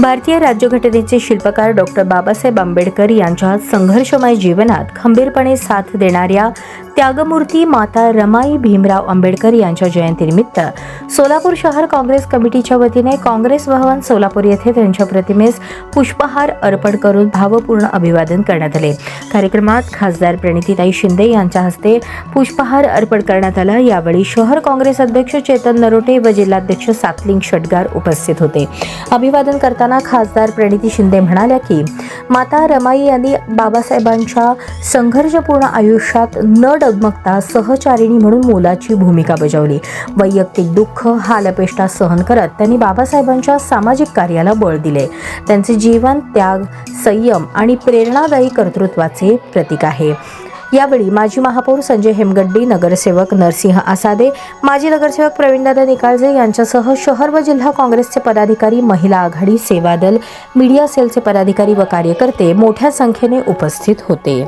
भारतीय राज्यघटनेचे शिल्पकार डॉक्टर बाबासाहेब आंबेडकर यांच्या संघर्षमय जीवनात खंबीरपणे साथ देणाऱ्या त्यागमूर्ती माता रमाई भीमराव आंबेडकर यांच्या जयंतीनिमित्त सोलापूर शहर काँग्रेस कमिटीच्या वतीने काँग्रेस भवन सोलापूर येथे त्यांच्या प्रतिमेस पुष्पहार अर्पण करून भावपूर्ण अभिवादन करण्यात आले। कार्यक्रमात खासदार प्रणितीताई शिंदे यांच्या हस्ते पुष्पहार अर्पण करण्यात आला। यावेळी शहर काँग्रेस अध्यक्ष चेतन नरोटे व जिल्हाध्यक्ष सातलिंग षटगार उपस्थित होते। अभिवादन करताना खासदार प्रणिती शिंदे म्हणाल्या की माता रमाई यांनी बाबासाहेबांच्या संघर्षपूर्ण आयुष्यात न डगमगता सहचारिणी म्हणून मोलाची भूमिका बजावली। वैयक्तिक दुःख हालअपेष्टा सहन करत त्यांनी बाबासाहेबांच्या सामाजिक कार्याला बळ दिले। त्यांचे जीवन त्याग, संयम आणि प्रेरणादायी कर्तृत्वाचे प्रतीक आहे। यावेळी माजी महापौर संजय हेमगड्डी, नगरसेवक नरसिंह आसादे, माजी नगरसेवक प्रवीणदादा निकाळजे यांच्यासह शहर व जिल्हा काँग्रेसचे पदाधिकारी, महिला आघाडी, सेवादल, मीडिया सेलचे पदाधिकारी व कार्यकर्ते मोठ्या संख्येने उपस्थित होते।